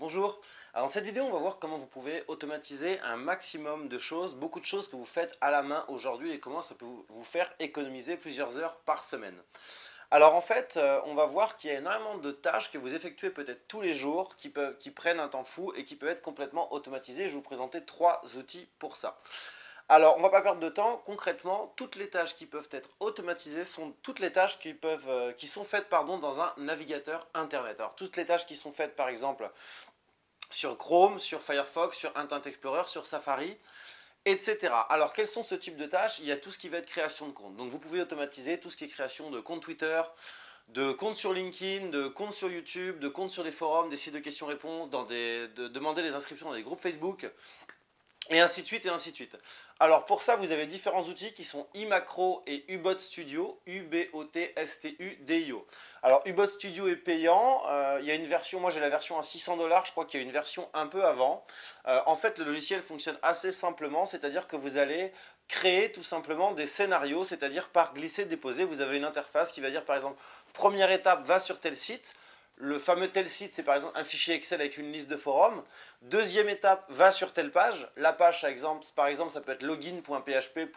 Bonjour, alors dans cette vidéo on va voir comment vous pouvez automatiser un maximum de choses, beaucoup de choses que vous faites à la main aujourd'hui et comment ça peut vous faire économiser plusieurs heures par semaine. Alors en fait, on va voir qu'il y a énormément de tâches que vous effectuez peut-être tous les jours qui prennent un temps fou et qui peuvent être complètement automatisées. Je vais vous présenter 3 outils pour ça. Alors, on ne va pas perdre de temps. Concrètement, toutes les tâches qui peuvent être automatisées sont toutes les tâches qui sont faites dans un navigateur internet. Alors, toutes les tâches qui sont faites par exemple sur Chrome, sur Firefox, sur Internet Explorer, sur Safari, etc. Alors, quels sont ce type de tâches? Il y a tout ce qui va être création de compte. Donc, vous pouvez automatiser tout ce qui est création de compte Twitter, de comptes sur LinkedIn, de comptes sur YouTube, de comptes sur des forums, des sites de questions-réponses, demander des inscriptions dans des groupes Facebook, et ainsi de suite, et ainsi de suite. Alors pour ça, vous avez différents outils qui sont iMacro et Ubot Studio, U-B-O-T-S-T-U-D-I-O. Alors Ubot Studio est payant, il y a une version, moi j'ai la version à 600 $, je crois qu'il y a une version un peu avant. En fait, le logiciel fonctionne assez simplement, c'est-à-dire que vous allez créer tout simplement des scénarios, c'est-à-dire par glisser-déposer, vous avez une interface qui va dire par exemple, première étape, va sur tel site. Le fameux tel site, c'est par exemple un fichier Excel avec une liste de forums. Deuxième étape, va sur telle page. La page, par exemple, ça peut être login.php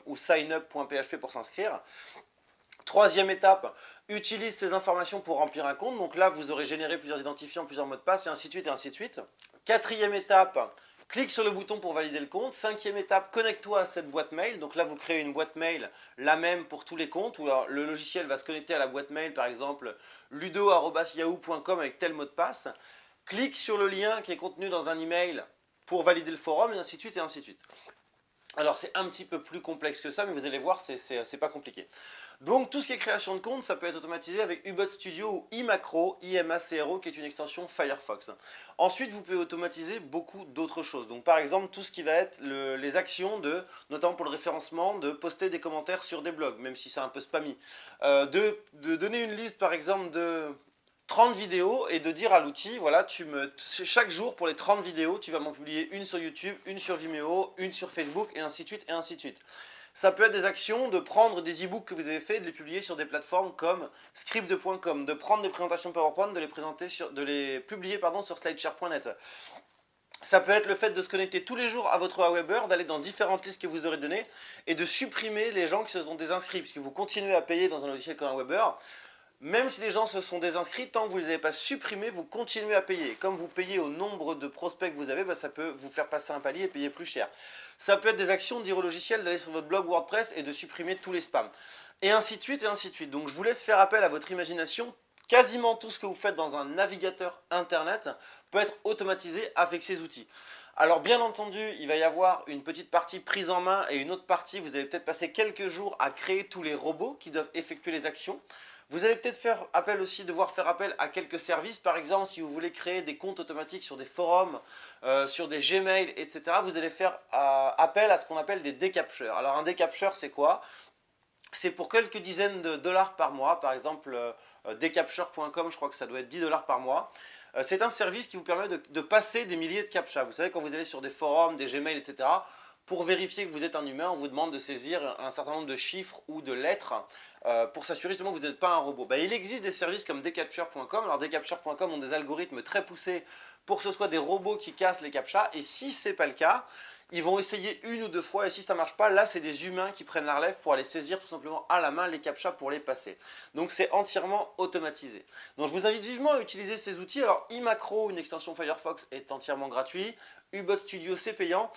ou signup.php pour s'inscrire. Troisième étape, utilise ces informations pour remplir un compte. Donc là, vous aurez généré plusieurs identifiants, plusieurs mots de passe, et ainsi de suite, et ainsi de suite. Quatrième étape, clique sur le bouton pour valider le compte. Cinquième étape, connecte-toi à cette boîte mail. Donc là, vous créez une boîte mail, la même pour tous les comptes, où alors, le logiciel va se connecter à la boîte mail, par exemple, ludo@yahoo.com avec tel mot de passe. Clique sur le lien qui est contenu dans un email pour valider le forum, et ainsi de suite, et ainsi de suite. Alors c'est un petit peu plus complexe que ça, mais vous allez voir, c'est pas compliqué. Donc tout ce qui est création de compte, ça peut être automatisé avec Ubot Studio ou iMacro, I-M-A-C-R-O, qui est une extension Firefox. Ensuite, vous pouvez automatiser beaucoup d'autres choses. Donc par exemple, tout ce qui va être les actions notamment pour le référencement, de poster des commentaires sur des blogs, même si c'est un peu spammy. De donner une liste par exemple de 30 vidéos et de dire à l'outil, voilà, chaque jour pour les 30 vidéos, tu vas m'en publier une sur YouTube, une sur Vimeo, une sur Facebook, et ainsi de suite, et ainsi de suite. Ça peut être des actions de prendre des e-books que vous avez fait, de les publier sur des plateformes comme script.com, de prendre des présentations PowerPoint, de les publier sur slideshare.net. Ça peut être le fait de se connecter tous les jours à votre Aweber, d'aller dans différentes listes que vous aurez données et de supprimer les gens qui se sont désinscrits, puisque vous continuez à payer dans un logiciel comme Aweber. Même si les gens se sont désinscrits, tant que vous ne les avez pas supprimés, vous continuez à payer. Comme vous payez au nombre de prospects que vous avez, ça peut vous faire passer un palier et payer plus cher. Ça peut être des actions de dire au logiciel d'aller sur votre blog WordPress et de supprimer tous les spams. Et ainsi de suite, et ainsi de suite. Donc je vous laisse faire appel à votre imagination. Quasiment tout ce que vous faites dans un navigateur internet peut être automatisé avec ces outils. Alors bien entendu, il va y avoir une petite partie prise en main et une autre partie, vous allez peut-être passer quelques jours à créer tous les robots qui doivent effectuer les actions. Vous allez peut-être devoir faire appel à quelques services. Par exemple, si vous voulez créer des comptes automatiques sur des forums, sur des Gmail, etc., vous allez faire appel à ce qu'on appelle des décaptures. Alors un décapture, c'est quoi? C'est pour quelques dizaines de dollars par mois. Par exemple, decapture.com, je crois que ça doit être 10 $ par mois. C'est un service qui vous permet de passer des milliers de captchas. Vous savez, quand vous allez sur des forums, des Gmail, etc., pour vérifier que vous êtes un humain, on vous demande de saisir un certain nombre de chiffres ou de lettres pour s'assurer justement que vous n'êtes pas un robot. Il existe des services comme decapture.com. Alors decapture.com ont des algorithmes très poussés pour que ce soit des robots qui cassent les captchas. Et si ce n'est pas le cas, ils vont essayer une ou deux fois et si ça ne marche pas, là c'est des humains qui prennent la relève pour aller saisir tout simplement à la main les captchas pour les passer. Donc c'est entièrement automatisé. Donc je vous invite vivement à utiliser ces outils. Alors iMacro, une extension Firefox, est entièrement gratuit. Ubot Studio, c'est payant.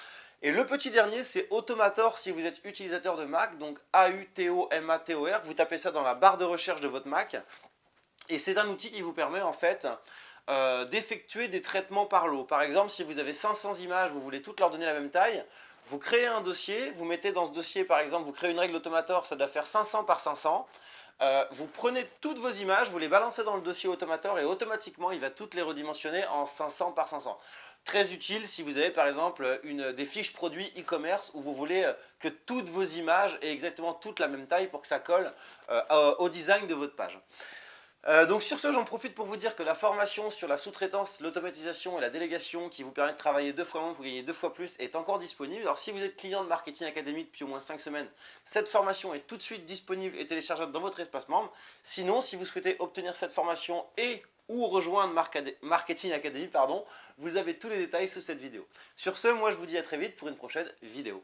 Et le petit dernier, c'est Automator si vous êtes utilisateur de Mac, donc A-U-T-O-M-A-T-O-R. Vous tapez ça dans la barre de recherche de votre Mac. Et c'est un outil qui vous permet en fait d'effectuer des traitements par lot. Par exemple, si vous avez 500 images, vous voulez toutes leur donner la même taille, vous créez un dossier, vous mettez dans ce dossier, par exemple, vous créez une règle Automator, ça doit faire 500 par 500. Vous prenez toutes vos images, vous les balancez dans le dossier Automator et automatiquement, il va toutes les redimensionner en 500 par 500. Très utile si vous avez par exemple des fiches produits e-commerce où vous voulez que toutes vos images aient exactement toute la même taille pour que ça colle au design de votre page. Donc sur ce, j'en profite pour vous dire que la formation sur la sous-traitance, l'automatisation et la délégation qui vous permet de travailler 2 fois moins pour gagner 2 fois plus est encore disponible. Alors si vous êtes client de Marketing Academy depuis au moins 5 semaines, cette formation est tout de suite disponible et téléchargeable dans votre espace membre. Sinon, si vous souhaitez obtenir cette formation et ou rejoindre Marketing Academy, pardon, vous avez tous les détails sous cette vidéo. Sur ce, moi je vous dis à très vite pour une prochaine vidéo.